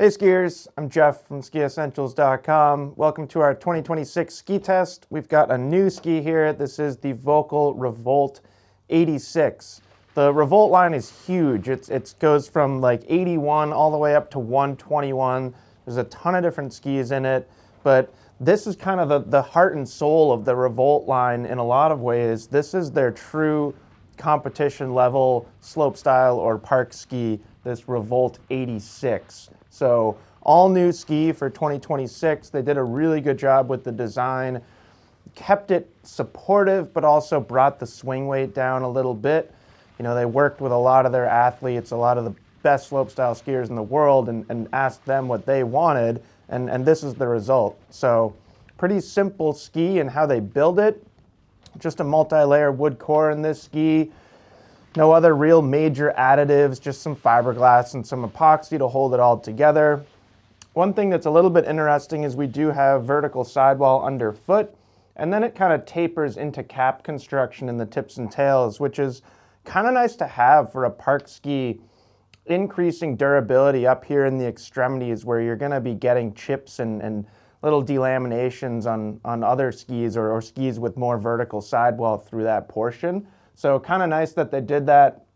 Hey skiers, I'm Jeff from SkiEssentials.com. Welcome to our 2026 ski test. We've got a new ski here. This is the Volkl Revolt 86. The Revolt line is huge. It goes from like 81 all the way up to 121. There's a ton of different skis in it, but this is kind of the heart and soul of the Revolt line in a lot of ways. This is their true competition level slopestyle or park ski, this Revolt 86. So all new ski for 2026. They did a really good job with the design, kept it supportive, but also brought the swing weight down a little bit. You know, they worked with a lot of their athletes, a lot of the best slopestyle skiers in the world, and asked them what they wanted, and this is the result. So pretty simple ski and how they build it. Just a multi-layer wood core in this ski. No other real major additives, just some fiberglass and some epoxy to hold it all together. One thing that's a little bit interesting is we do have vertical sidewall underfoot, and then it kind of tapers into cap construction in the tips and tails, which is kind of nice to have for a park ski, increasing durability up here in the extremities where you're going to be getting chips and little delaminations on other skis or skis with more vertical sidewall through that portion. So kind of nice that they did that.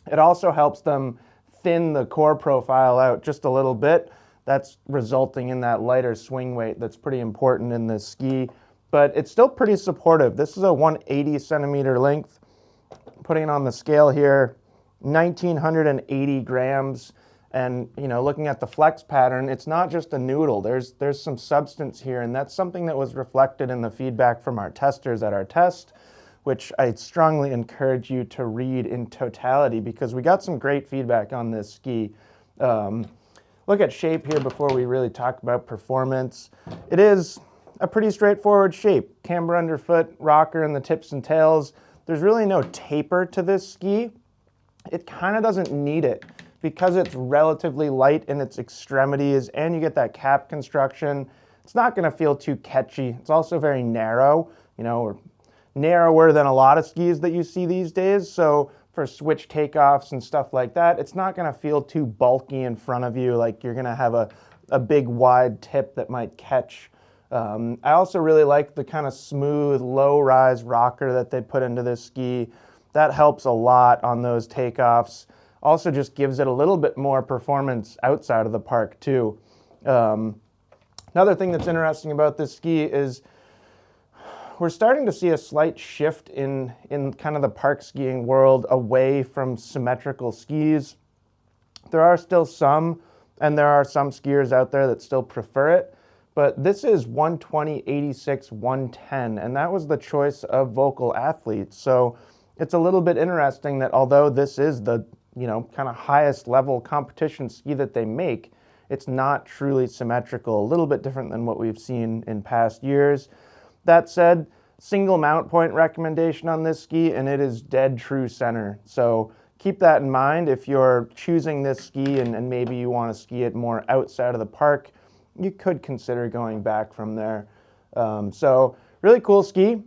It also helps them thin the core profile out just a little bit. That's resulting in that lighter swing weight that's pretty important in this ski, but it's still pretty supportive. This is a 180 centimeter length. Putting it on the scale here, 1,980 grams. And you know, looking at the flex pattern, it's not just a noodle. There's some substance here, and that's something that was reflected in the feedback from our testers at our test, which I strongly encourage you to read in totality because we got some great feedback on this ski. Look at shape here before we really talk about performance. It is a pretty straightforward shape. Camber underfoot, rocker in the tips and tails. There's really no taper to this ski. It kind of doesn't need it because it's relatively light in its extremities and you get that cap construction. It's not going to feel too catchy. It's also very narrow, you know, or narrower than a lot of skis that you see these days. So for switch takeoffs and stuff like that, it's not going to feel too bulky in front of you, like you're going to have a big wide tip that might catch. I also really like the kind of smooth, low-rise rocker that they put into this ski. That helps a lot on those takeoffs. Also just gives it a little bit more performance outside of the park too. Another thing that's interesting about this ski is we're starting to see a slight shift in kind of the park skiing world away from symmetrical skis. There are still some, and there are some skiers out there that still prefer it, but this is 120, 86, 110, and that was the choice of Volkl athletes. So it's a little bit interesting that although this is the, you know, kind of highest level competition ski that they make, it's not truly symmetrical, a little bit different than what we've seen in past years. That said, single mount point recommendation on this ski, and it is dead true center. So keep that in mind if you're choosing this ski and maybe you want to ski it more outside of the park. You could consider going back from there. So really cool ski.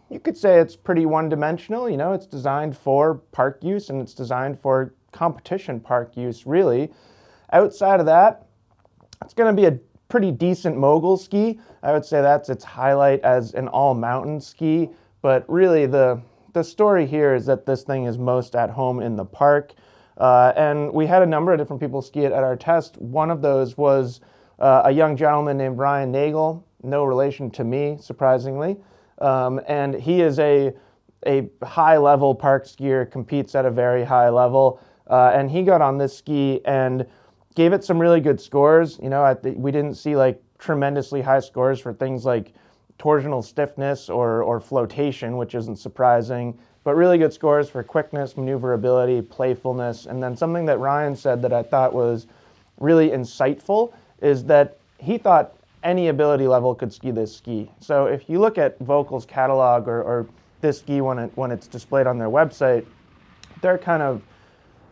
You could say it's pretty one-dimensional. You know, it's designed for park use and it's designed for competition park use, really. Outside of that, it's going to be a pretty decent mogul ski. I would say that's its highlight as an all-mountain ski, but really the story here is that this thing is most at home in the park. And we had a number of different people ski it at our test. One of those was a young gentleman named Ryan Nagel, no relation to me, surprisingly. And he is a high-level park skier, competes at a very high level, and he got on this ski and gave it some really good scores. You know, we didn't see like tremendously high scores for things like torsional stiffness or flotation, which isn't surprising, but really good scores for quickness, maneuverability, playfulness. And then something that Ryan said that I thought was really insightful is that he thought any ability level could ski this ski. So if you look at Volkl's catalog or this ski when it's displayed on their website, they're kind of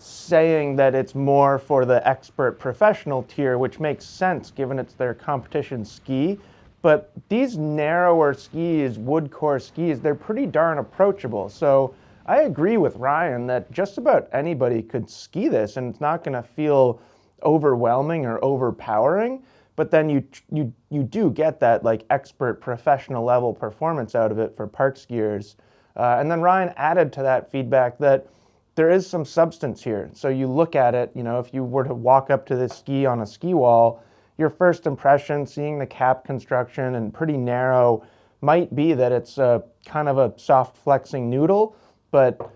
saying that it's more for the expert professional tier, which makes sense given it's their competition ski. But these narrower skis, wood core skis, they're pretty darn approachable. So I agree with Ryan that just about anybody could ski this and it's not going to feel overwhelming or overpowering, but then you do get that like expert professional level performance out of it for park skiers. And then Ryan added to that feedback that there is some substance here. So you look at it, you know, if you were to walk up to this ski on a ski wall, your first impression, seeing the cap construction and pretty narrow, might be that it's a kind of a soft flexing noodle, but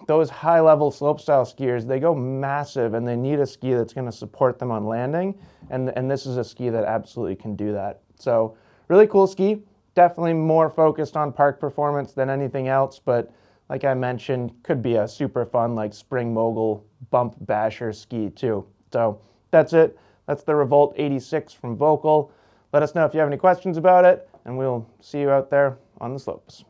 those high-level slopestyle skiers, they go massive and they need a ski that's going to support them on landing, and this is a ski that absolutely can do that. So really cool ski, definitely more focused on park performance than anything else, but like I mentioned, could be a super fun like spring mogul bump basher ski too. So that's it. That's the Revolt 86 from Volkl. Let us know if you have any questions about it, and we'll see you out there on the slopes.